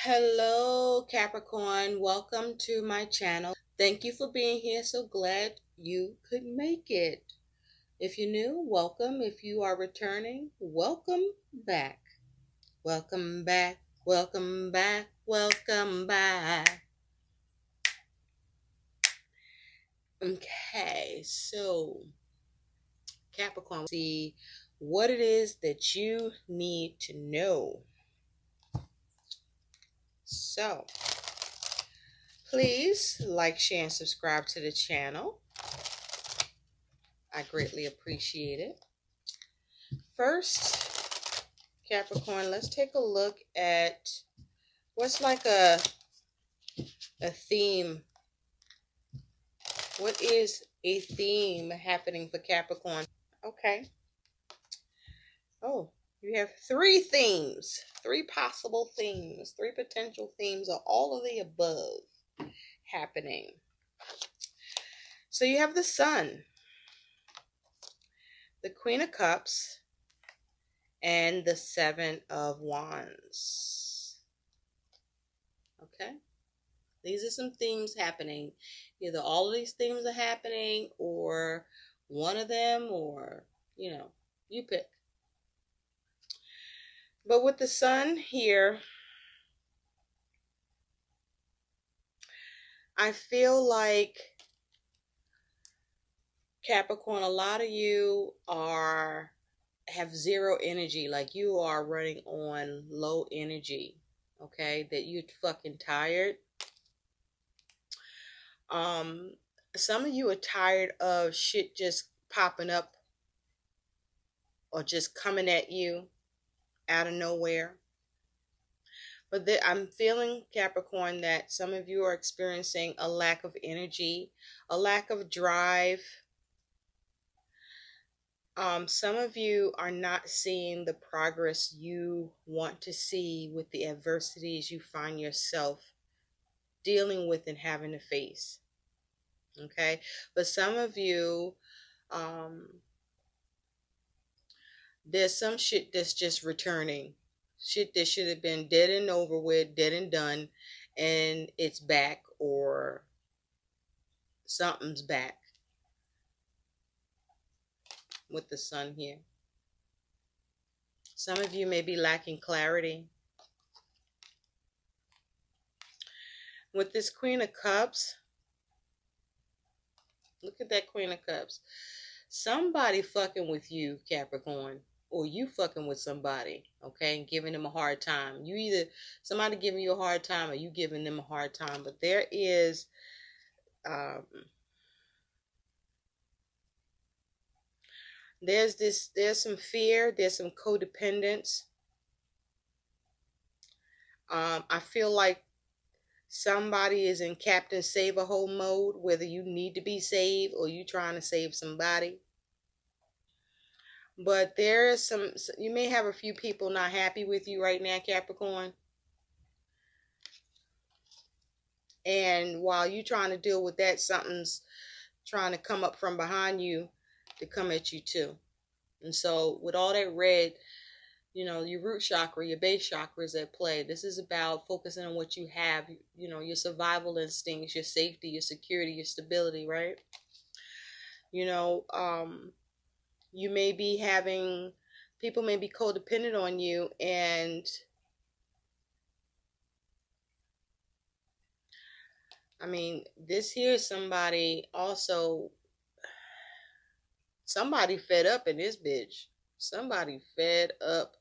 Hello, Capricorn. Welcome to my channel. Thank you for being here. So glad you could make it. If you're new, welcome. If you are returning, welcome back. Welcome back. Welcome back. Welcome back. Okay, so Capricorn, see what it is that you need to know. So, please like, share, and subscribe to the channel. I greatly appreciate it. First, Capricorn, let's take a look at what's like a theme. What is a theme happening for Capricorn? Okay. Oh, you have three themes, three possible themes, three potential themes of all of the above happening. So you have the Sun, the Queen of Cups, and the Seven of Wands. Okay. These are some themes happening. Either all of these themes are happening, or one of them, or, you pick. But with the Sun here, I feel like, Capricorn, a lot of you have zero energy. Like you are running on low energy. Okay? That you're fucking tired. Some of you are tired of shit just popping up or just coming at you out of nowhere. But I'm feeling, Capricorn, that some of you are experiencing a lack of energy, a lack of drive. Some of you are not seeing the progress you want to see with the adversities you find yourself dealing with and having to face. Okay? But some of you, there's some shit that's just returning. Shit that should have been dead and over with, dead and done, and it's back, or something's back with the Sun here. Some of you may be lacking clarity. With this Queen of Cups, look at that Queen of Cups. Somebody fucking with you, Capricorn, or you fucking with somebody, okay, and giving them a hard time. You either somebody giving you a hard time or you giving them a hard time. But there is there's some fear, there's some codependence. I feel like somebody is in Captain Save-A-Hole mode, whether you need to be saved or you trying to save somebody. But there is you may have a few people not happy with you right now, Capricorn. And while you're trying to deal with that, something's trying to come up from behind you to come at you too. And so with all that red, your root chakra, your base chakra is at play. This is about focusing on what you have, your survival instincts, your safety, your security, your stability, right? You may be having, people may be codependent on you, and I mean, this here is somebody also, somebody fed up in this bitch. Somebody fed up.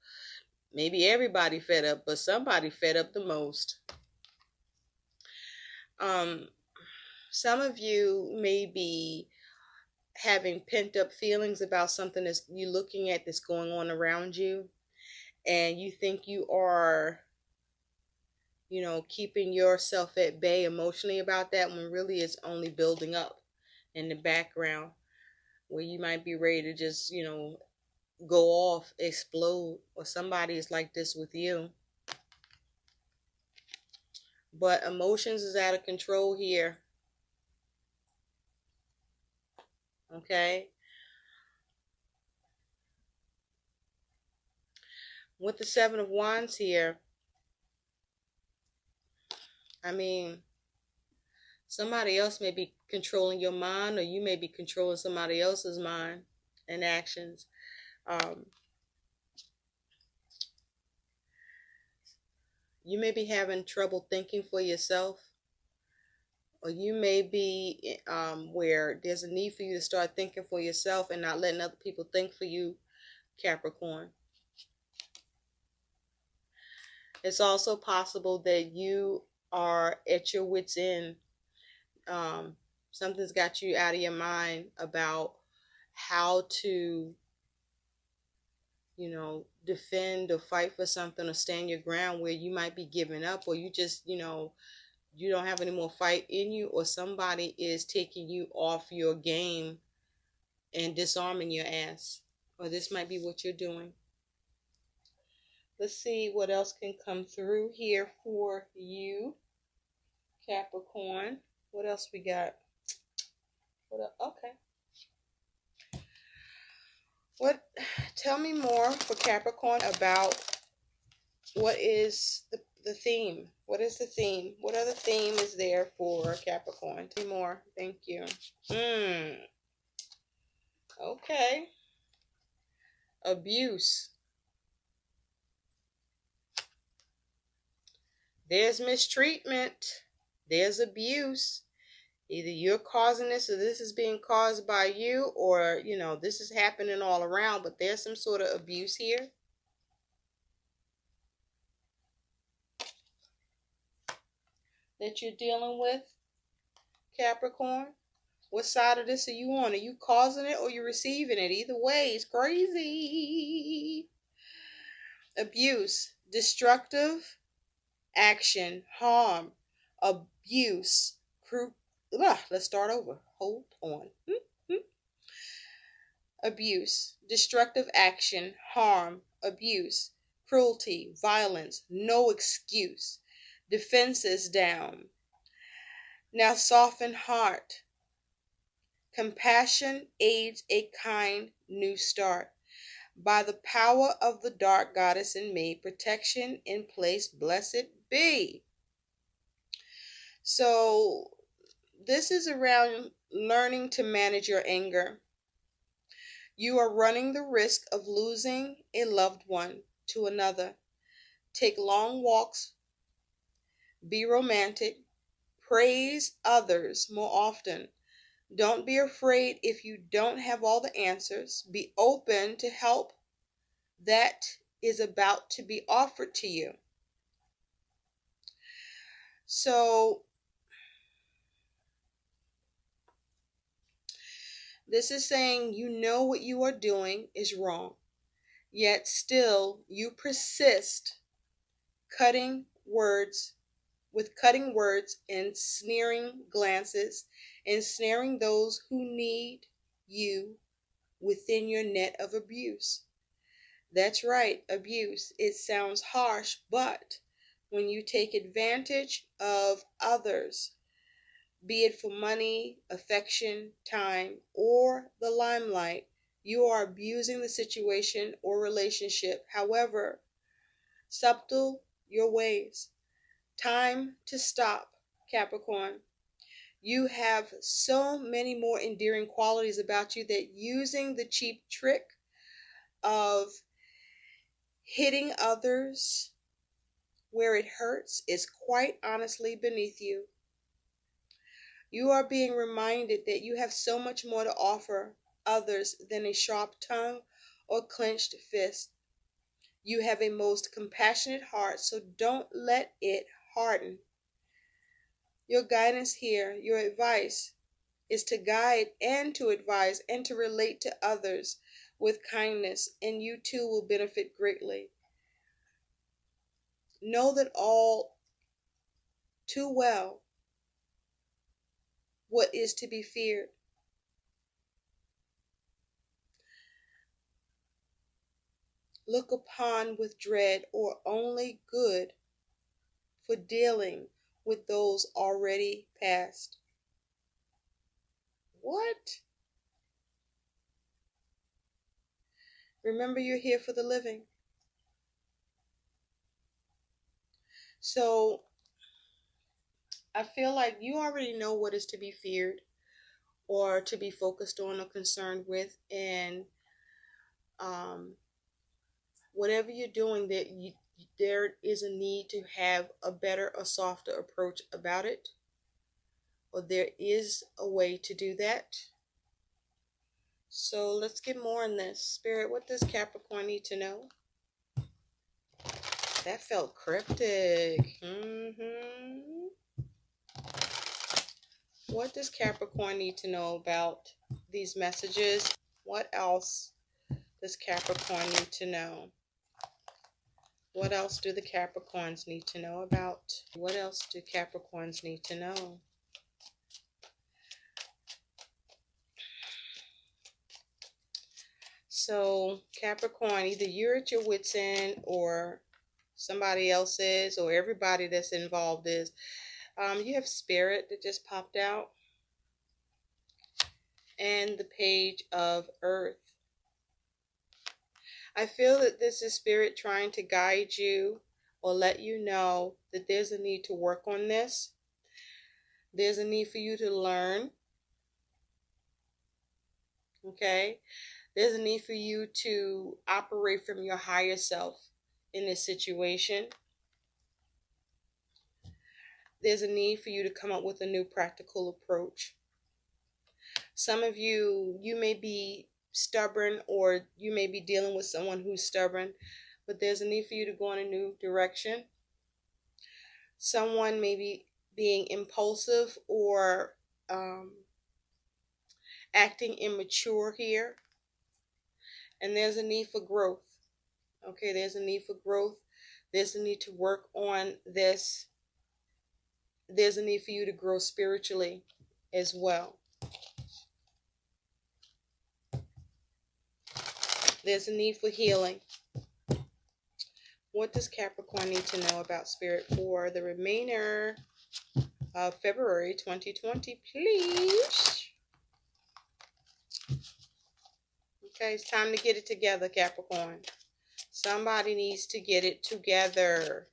Maybe everybody fed up, but somebody fed up the most. Some of you may be having pent up feelings about something that you're looking at that's going on around you, and you think you are, keeping yourself at bay emotionally about that, when really it's only building up in the background, where you might be ready to just, go off, explode, or somebody is like this with you. But emotions is out of control here. Okay? With the Seven of Wands here, I mean, somebody else may be controlling your mind, or you may be controlling somebody else's mind and actions. Um, you may be having trouble thinking for yourself, or you may be where there's a need for you to start thinking for yourself and not letting other people think for you, Capricorn. It's also possible that you are at your wit's end. Something's got you out of your mind about how to, defend or fight for something or stand your ground, where you might be giving up, or you just, you don't have any more fight in you, or somebody is taking you off your game and disarming your ass. Or this might be what you're doing. Let's see what else can come through here for you, Capricorn. What else we got? Okay. Tell me more for Capricorn about what is the theme. What is the theme? What other theme is there for Capricorn? Tell me more. Thank you. Okay. Abuse. There's mistreatment. There's abuse. Either you're causing this, or this is being caused by you, or, this is happening all around, but there's some sort of abuse here. That you're dealing with, Capricorn. What side of this are you on? Are you causing it or you receiving it? Either way, it's crazy. Abuse, destructive action, harm, abuse, let's start over. Hold on. Abuse, destructive action, harm, abuse, cruelty, violence, no excuse, defenses down. Now soften heart. Compassion aids a kind new start. By the power of the dark goddess in me, protection in place, blessed be. So this is around learning to manage your anger. You are running the risk of losing a loved one to another. Take long walks. Be romantic. Praise others more often. Don't be afraid if you don't have all the answers. Be open to help that is about to be offered to you. So this is saying you know what you are doing is wrong, yet still you persist with cutting words and sneering glances, ensnaring those who need you within your net of abuse. That's right, abuse. It sounds harsh, but when you take advantage of others, be it for money, affection, time, or the limelight, you are abusing the situation or relationship. However subtle your ways. Time to stop, Capricorn. You have so many more endearing qualities about you that using the cheap trick of hitting others where it hurts is quite honestly beneath you. You are being reminded that you have so much more to offer others than a sharp tongue or clenched fist. You have a most compassionate heart, so don't let it harden. Your guidance here, your advice, is to guide and to advise and to relate to others with kindness, and you too will benefit greatly. Know that all too well what is to be feared. Look upon with dread or only good for dealing with those already past. What? Remember, you're here for the living. So I feel like you already know what is to be feared or to be focused on or concerned with, and um, whatever you're doing, there is a need to have a better or softer approach about it, or there is a way to do that. So let's get more on this. Spirit, what does Capricorn need to know? That felt cryptic. What does Capricorn need to know about these messages? What else does Capricorn need to know? What else do the Capricorns need to know about? What else do Capricorns need to know? So Capricorn, either you're at your wit's end, or somebody else is, or everybody that's involved is. You have Spirit that just popped out, and the Page of Earth. I feel that this is Spirit trying to guide you or let you know that there's a need to work on this. There's a need for you to learn. Okay? There's a need for you to operate from your higher self in this situation. There's a need for you to come up with a new practical approach. Some of you may be stubborn, or you may be dealing with someone who's stubborn, but there's a need for you to go in a new direction. Someone may be being impulsive or acting immature here, and there's a need for growth. Okay, there's a need for growth. There's a need to work on this. There's a need for you to grow spiritually as well. There's a need for healing. What does Capricorn need to know about Spirit for the remainder of February 2020, please? Okay, it's time to get it together, Capricorn. Somebody needs to get it together,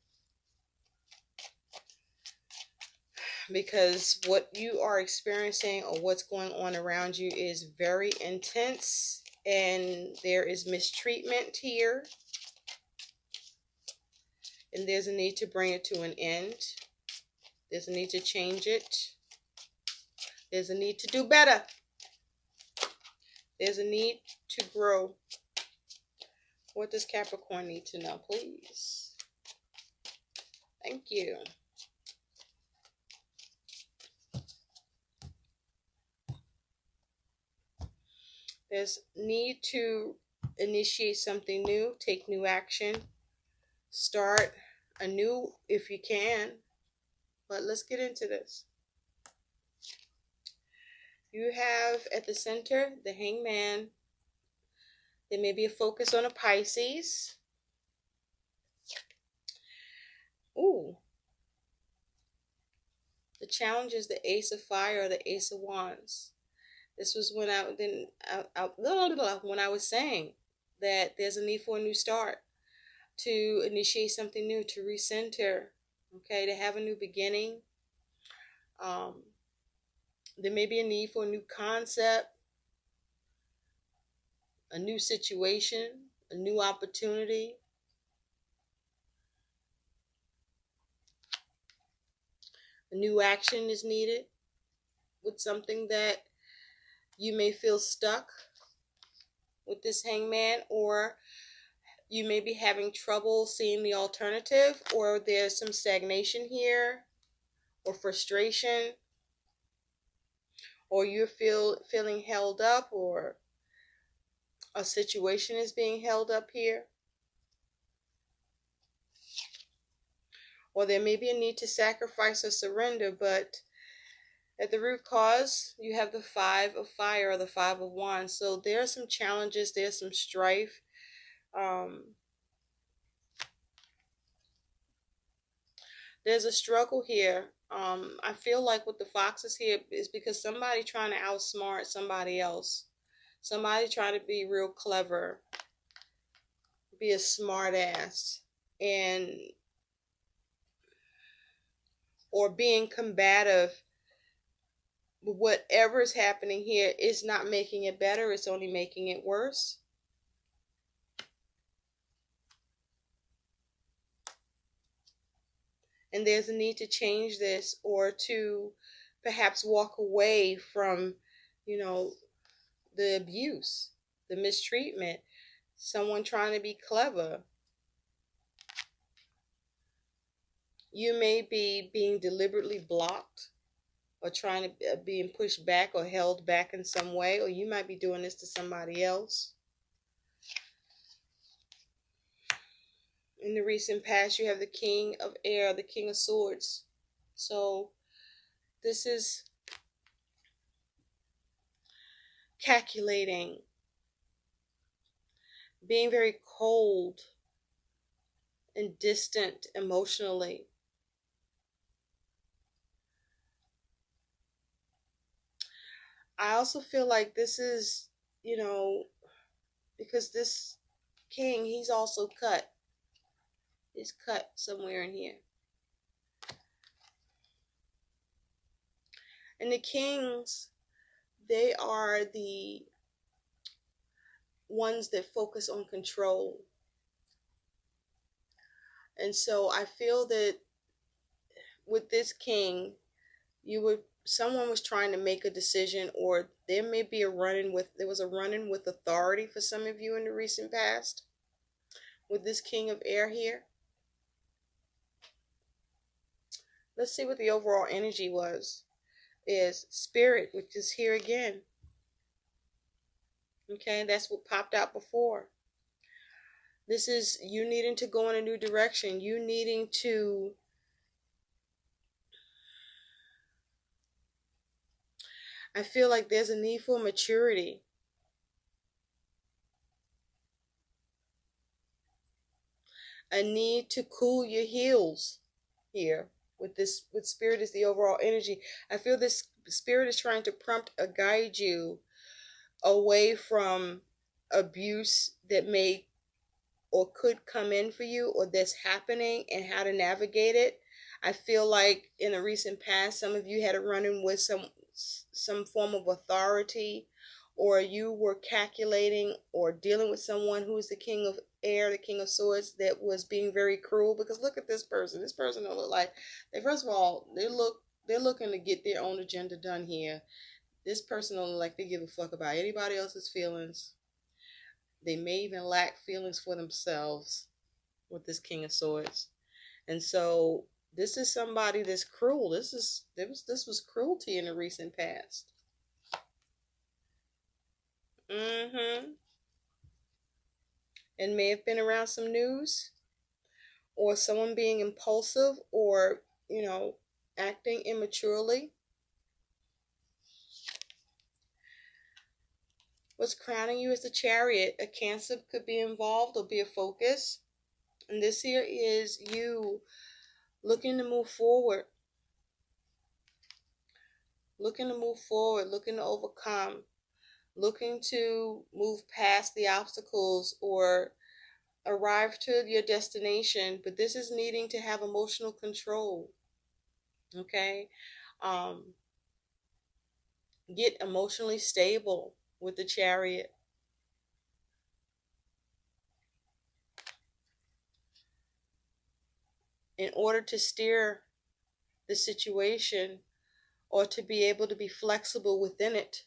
because what you are experiencing or what's going on around you is very intense, and there is mistreatment here, and there's a need to bring it to an end. There's a need to change it. There's a need to do better. There's a need to grow. What does Capricorn need to know, please? Thank you. There's need to initiate something new, take new action, start anew if you can. But let's get into this. You have at the center the Hangman. There may be a focus on a Pisces. Ooh. The challenge is the Ace of Fire or the Ace of Wands. This was when when I was saying that there's a need for a new start, to initiate something new, to recenter, okay, to have a new beginning. There may be a need for a new concept, a new situation, a new opportunity. A new action is needed with something that you may feel stuck with this Hangman, or you may be having trouble seeing the alternative, or there's some stagnation here, or frustration, or you're feeling held up, or a situation is being held up here. Or there may be a need to sacrifice or surrender, but at the root cause, you have the Five of Fire or the Five of Wands. So there are some challenges, there's some strife. There's a struggle here. I feel like with the foxes here is because somebody trying to outsmart somebody else. Somebody trying to be real clever, be a smart ass, or being combative. Whatever is happening here is not making it better, it's only making it worse. And there's a need to change this, or to perhaps walk away from, the abuse, the mistreatment, someone trying to be clever. You may be being deliberately blocked, or trying to being pushed back or held back in some way, or you might be doing this to somebody else. In the recent past, you have the King of Air, the King of Swords. So this is calculating, being very cold and distant emotionally. I also feel like this is, because this king, he's also cut. He's cut somewhere in here. And the kings, they are the ones that focus on control. And so I feel that with this king, someone was trying to make a decision, or there may be there was a run-in with authority for some of you in the recent past with this King of Air here. Let's see what the overall energy is Spirit, which is here again. Okay, that's what popped out before. This is you needing to go in a new direction. You needing to I feel like there's a need for maturity. A need to cool your heels here. With Spirit is the overall energy. I feel this Spirit is trying to prompt or guide you away from abuse that may or could come in for you, or that's happening, and how to navigate it. I feel like in a recent past, some of you had a run-in with some form of authority, or you were calculating or dealing with someone who is the King of Air, the King of Swords, that was being very cruel. Because look at this person. This person don't look like first of all, they're looking to get their own agenda done here. This person don't look like they give a fuck about anybody else's feelings. They may even lack feelings for themselves with this King of Swords. And so this is somebody that's cruel. This was cruelty in the recent past. And may have been around some news, or someone being impulsive, or acting immaturely. What's crowning you is the Chariot. A Cancer could be involved or be a focus. And this here is you looking to move forward. Looking to move forward, looking to overcome, looking to move past the obstacles or arrive to your destination. But this is needing to have emotional control. Okay? Get emotionally stable with the Chariot. In order to steer the situation, or to be able to be flexible within it.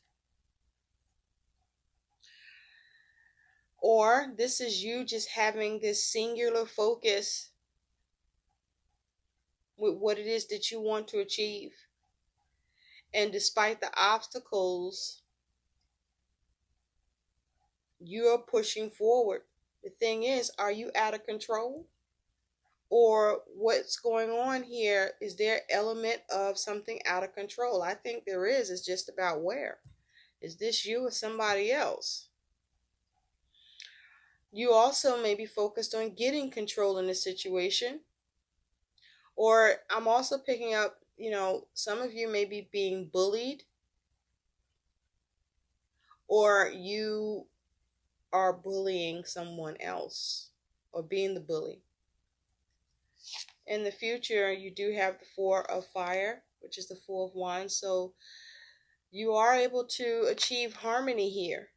Or this is you just having this singular focus with what it is that you want to achieve. And despite the obstacles, you're pushing forward. The thing is, are you out of control? Or what's going on here? Is there an element of something out of control? I think there is. It's just about where. Is this you or somebody else? You also may be focused on getting control in the situation. Or I'm also picking up, some of you may be being bullied. Or you are bullying someone else, or being the bully. in the future, you do have the Four of Fire, which is the Four of Wands. So you are able to achieve harmony here.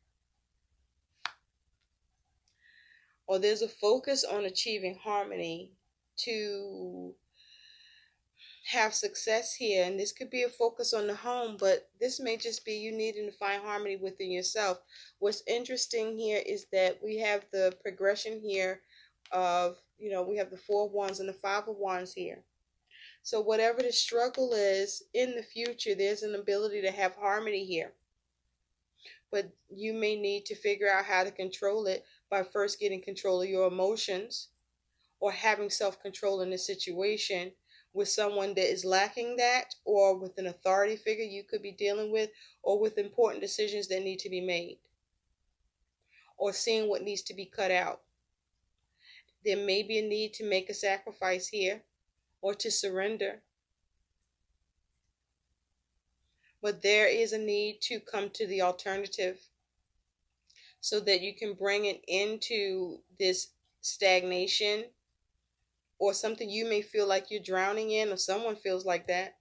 Or there's a focus on achieving harmony to have success here. And this could be a focus on the home, but this may just be you needing to find harmony within yourself. What's interesting here is that we have the progression here of, we have the Four of Wands and the Five of Wands here. So whatever the struggle is in the future, there's an ability to have harmony here. But you may need to figure out how to control it by first getting control of your emotions, or having self-control in the situation with someone that is lacking that, or with an authority figure you could be dealing with, or with important decisions that need to be made, or seeing what needs to be cut out. There may be a need to make a sacrifice here, or to surrender. But there is a need to come to the alternative so that you can bring it into this stagnation, or something you may feel like you're drowning in, or someone feels like that.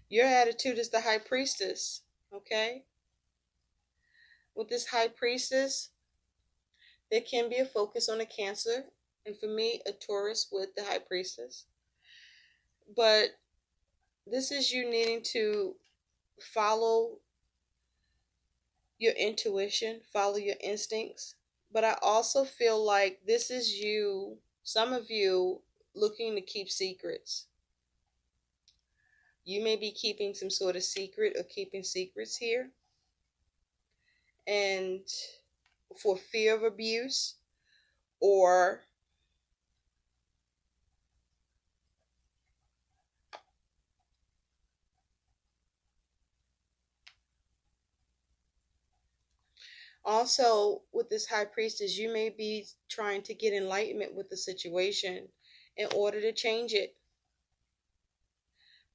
Your attitude is the High Priestess, okay? With this High Priestess, there can be a focus on a Cancer, and for me, a Taurus with the High Priestess. But this is you needing to follow your intuition, follow your instincts. But I also feel like this is you, some of you, looking to keep secrets. You may be keeping some sort of secret, or keeping secrets here. And for fear of abuse, or also, with this High Priestess, you may be trying to get enlightenment with the situation in order to change it.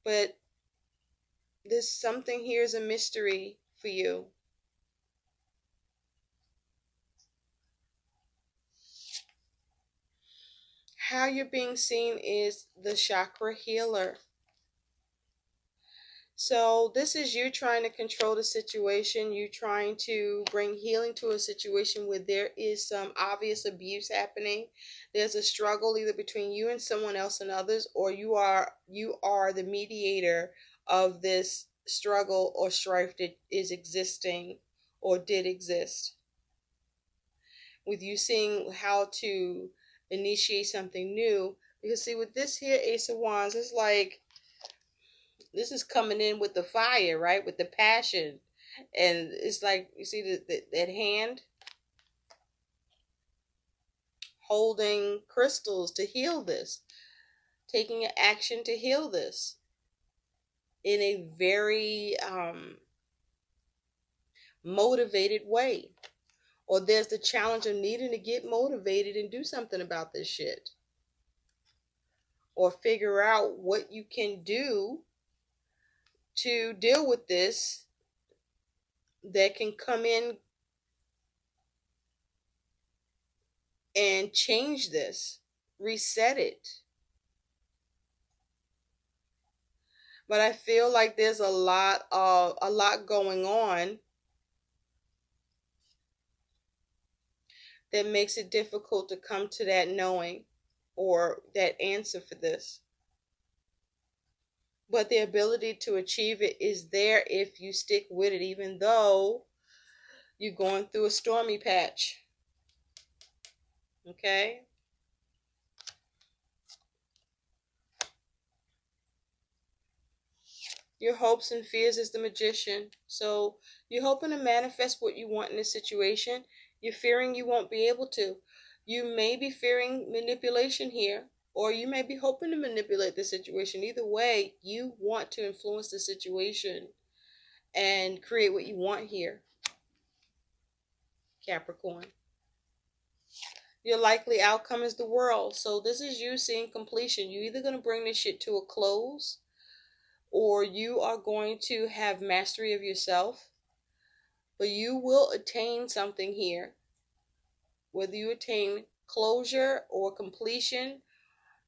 But there's something here is a mystery for you. How you're being seen is the chakra healer. So this is you trying to control the situation. You trying to bring healing to a situation where there is some obvious abuse happening. There's a struggle either between you and someone else and others, or you are the mediator of this struggle or strife that is existing or did exist. With you seeing how to initiate something new. Because see, with this here Ace of Wands, it's like this is coming in with the fire, right? With the passion. And it's like, you see that hand holding crystals to heal this, taking an action to heal this in a very motivated way. Or there's the challenge of needing to get motivated and do something about this shit, or figure out what you can do to deal with this that can come in and change this, reset it. But I feel like there's a lot going on that makes it difficult to come to that knowing or that answer for this. But the ability to achieve it is there if you stick with it, even though you're going through a stormy patch. Okay? Your hopes and fears is the Magician. So you're hoping to manifest what you want in this situation. You're fearing you won't be able to. You may be fearing manipulation here, or you may be hoping to manipulate the situation. Either way, you want to influence the situation and create what you want here, Capricorn. Your likely outcome is the World. So this is you seeing completion. You're either going to bring this shit to a close, or you are going to have mastery of yourself. But you will attain something here. Whether you attain closure or completion,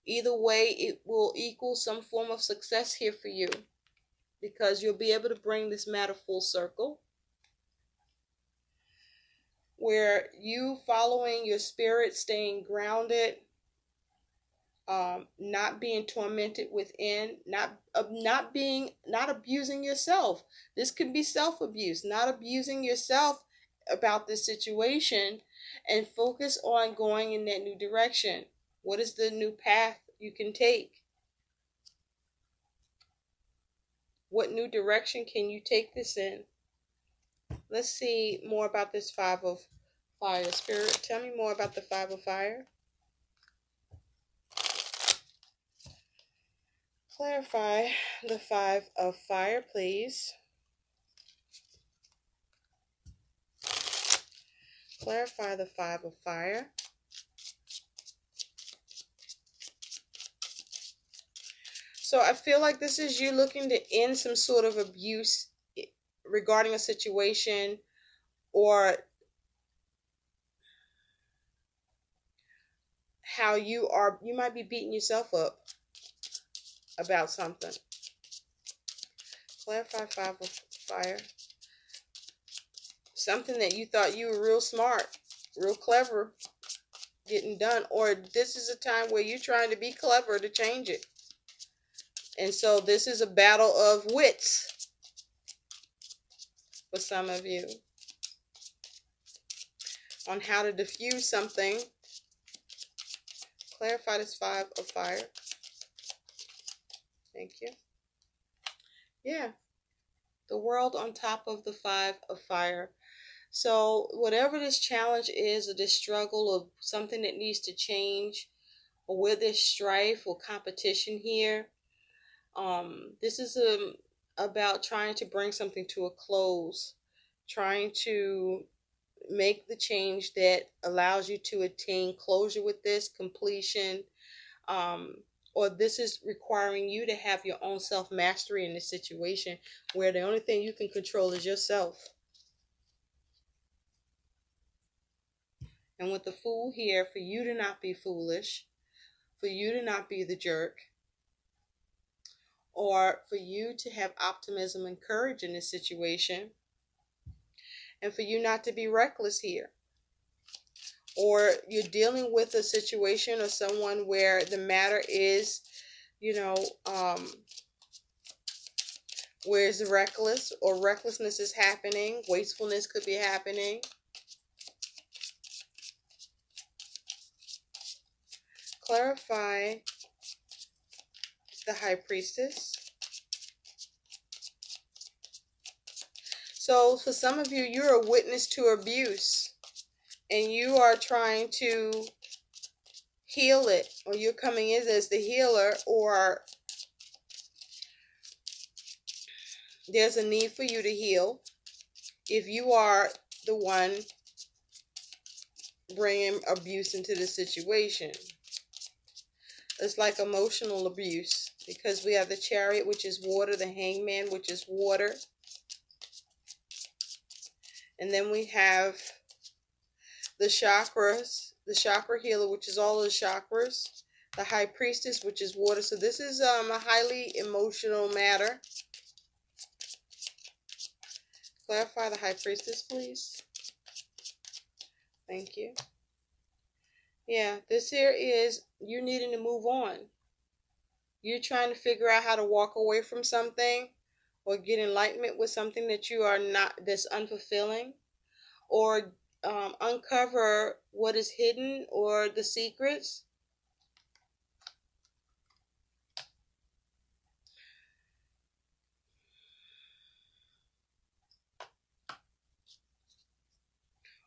Either way, it will equal some form of success here for you, because you'll be able to bring this matter full circle, where you following your spirit, staying grounded, not being tormented within, not abusing yourself. This could be self-abuse, not abusing yourself about this situation, and focus on going in that new direction. What is the new path you can take? What new direction can you take this in? Let's see more about this Five of Fire. Spirit, tell me more about the Five of Fire. Clarify the Five of Fire, please. Clarify the Five of Fire. So I feel like this is you looking to end some sort of abuse regarding a situation, or how you might be beating yourself up about something. Clarify Five of Fire. Something that you thought you were real smart, real clever, getting done. Or this is a time where you're trying to be clever to change it. And so this is a battle of wits for some of you on how to diffuse something. Clarify this Five of Fire. Thank you. Yeah. The World on top of the Five of Fire. So whatever this challenge is, or this struggle, or something that needs to change, or where there's strife or competition here, this is about trying to bring something to a close, trying to make the change that allows you to attain closure with this, completion, or this is requiring you to have your own self-mastery in this situation, where the only thing you can control is yourself. And with the Fool here, for you to not be foolish, for you to not be the jerk, or for you to have optimism and courage in this situation, and for you not to be reckless here. Or you're dealing with a situation or someone where the matter is, where it's reckless, or recklessness is happening, wastefulness could be happening. Clarify the High Priestess. So for some of you, you're a witness to abuse, and you are trying to heal it, or you're coming in as the healer, or there's a need for you to heal if you are the one bringing abuse into the situation. It's like emotional abuse, because we have the Chariot, which is water, the Hangman, which is water, and then we have the chakras, the chakra healer, which is all of the chakras, the High Priestess, which is water. So this is a highly emotional matter. Clarify the High Priestess, please. Thank you. Yeah, this here is you needing to move on. You're trying to figure out how to walk away from something, or get enlightenment with something that you are not, that's unfulfilling, or uncover what is hidden, or the secrets.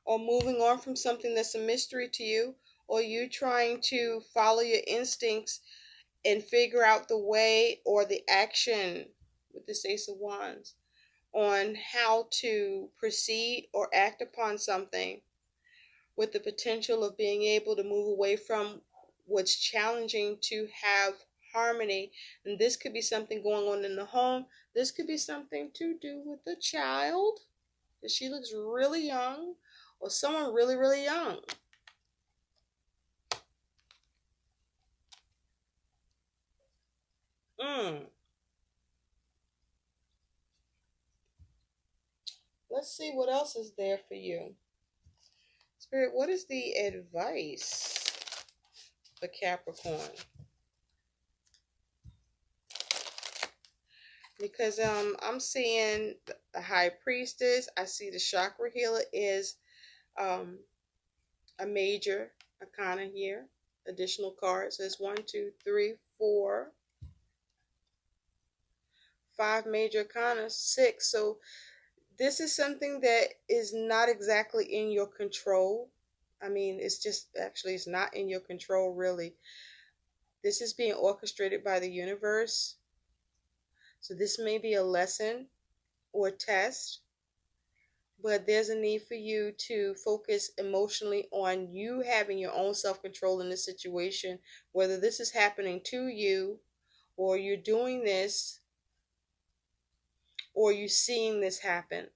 Or moving on from something that's a mystery to you, or you trying to follow your instincts and figure out the way or the action with this Ace of Wands on how to proceed or act upon something, with the potential of being able to move away from what's challenging to have harmony. And this could be something going on in the home. This could be something to do with the child, because she looks really young, or someone really, really young. Let's see what else is there for you. Spirit, what is the advice for Capricorn? Because I'm seeing the High Priestess. I see the Chakra Healer is um a major arcana here. Additional cards. There's 1, 2, 3, 4, 5 major arcana, 6. So this is something that is not exactly in your control. I mean, it's just actually it's not in your control really. This is being orchestrated by the universe. So this may be a lesson or test, but there's a need for you to focus emotionally on you having your own self-control in this situation, whether this is happening to you or you're doing this or you're seeing this happen.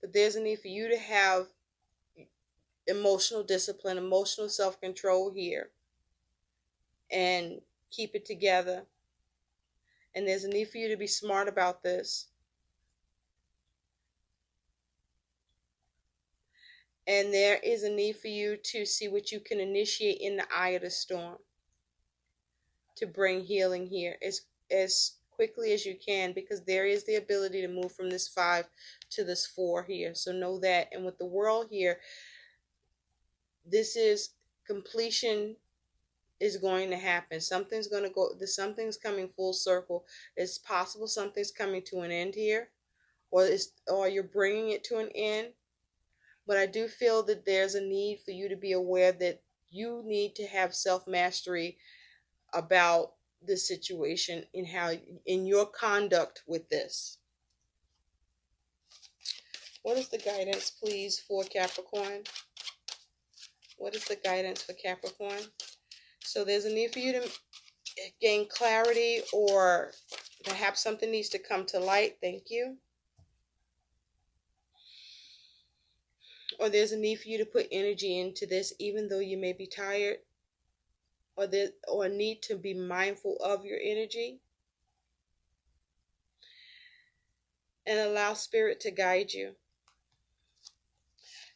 But there's a need for you to have emotional discipline, emotional self-control here, and keep it together. And there's a need for you to be smart about this. And there is a need for you to see what you can initiate in the eye of the storm to bring healing here as quickly as you can, because there is the ability to move from this 5 to this 4 here. So know that. And with the world here, this is completion is going to happen. Something's going to go, something's coming full circle. It's possible something's coming to an end here, or you're bringing it to an end. But I do feel that there's a need for you to be aware that you need to have self-mastery about this situation in how in your conduct with this. What is the guidance, please, for Capricorn? What is the guidance for Capricorn? So there's a need for you to gain clarity, or perhaps something needs to come to light. Thank you. Or there's a need for you to put energy into this, even though you may be tired, or need to be mindful of your energy, and allow spirit to guide you.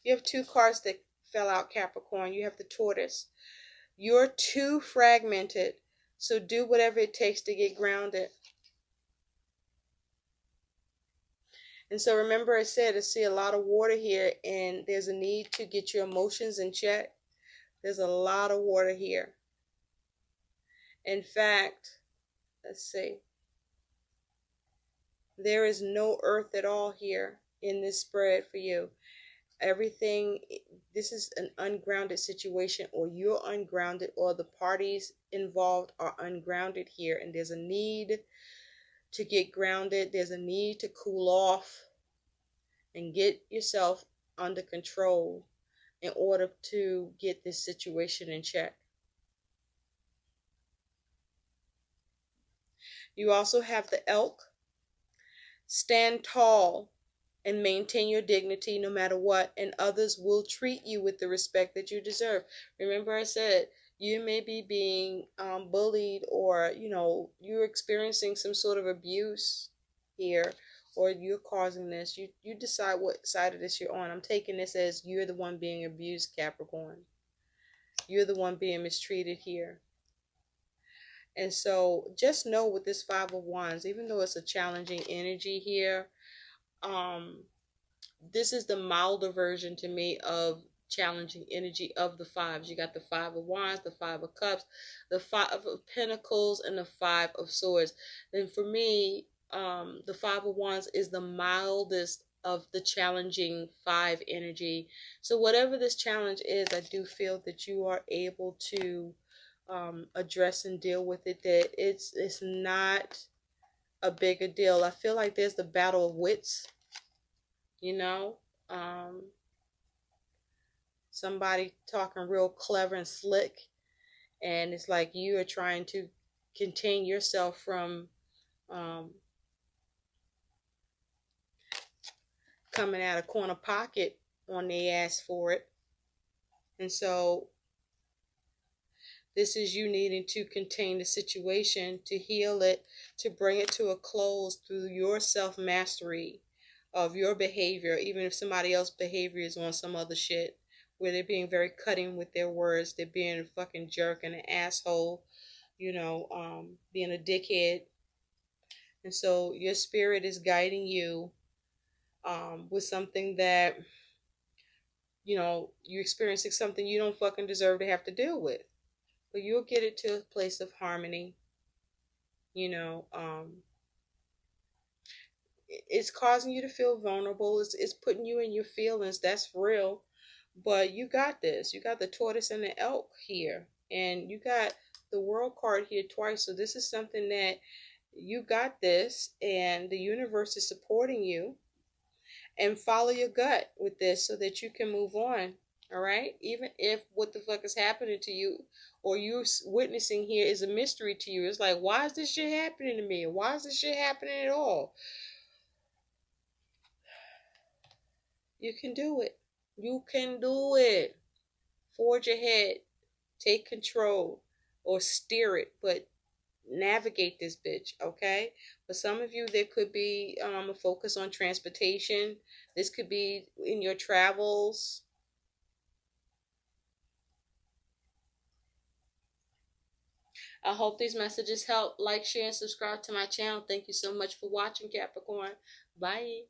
You have 2 cards that fell out, Capricorn. You have the tortoise. You're too fragmented, so do whatever it takes to get grounded. And so remember, I said I see a lot of water here, and there's a need to get your emotions in check. There's a lot of water here. In fact, let's see. There is no earth at all here in this spread for you. Everything, this is an ungrounded situation, or you're ungrounded, or the parties involved are ungrounded here, and there's a need to get grounded. There's a need to cool off and get yourself under control in order to get this situation in check. You also have the elk. Stand tall and maintain your dignity no matter what, and others will treat you with the respect that you deserve. Remember, I said you may be being bullied, or you're experiencing some sort of abuse here, or you're causing this. You decide what side of this you're on. I'm taking this as you're the one being abused, Capricorn. You're the one being mistreated here. And so just know with this 5 of Wands, even though it's a challenging energy here, this is the milder version to me of challenging energy of the 5s. You got the 5 of Wands, the 5 of Cups, the 5 of Pentacles, and the 5 of Swords. And for me, the 5 of Wands is the mildest of the challenging 5 energy. So whatever this challenge is, I do feel that you are able to address and deal with it. That it's not a bigger deal. I feel like there's the battle of wits. Somebody talking real clever and slick, and it's like you are trying to contain yourself from coming out of corner pocket when they ask for it. And so This is you needing to contain the situation, to heal it, to bring it to a close through your self-mastery of your behavior, even if somebody else's behavior is on some other shit, where they're being very cutting with their words, they're being a fucking jerk and an asshole, being a dickhead. And so your spirit is guiding you with something that, you're experiencing something you don't fucking deserve to have to deal with. But you'll get it to a place of harmony. You know, it's causing you to feel vulnerable. It's putting you in your feelings. That's real. But you got this. You got the tortoise and the elk here. And you got the world card here twice. So this is something that you got this. And the universe is supporting you. And follow your gut with this so that you can move on. All right? Even if what the fuck is happening to you or you're witnessing here is a mystery to you. It's like, why is this shit happening to me? Why is this shit happening at all? You can do it. You can do it. Forge ahead. Take control or steer it, but navigate this bitch, okay? For some of you, there could be a focus on transportation. This could be in your travels. I hope these messages help. Like, share, and subscribe to my channel. Thank you so much for watching, Capricorn. Bye.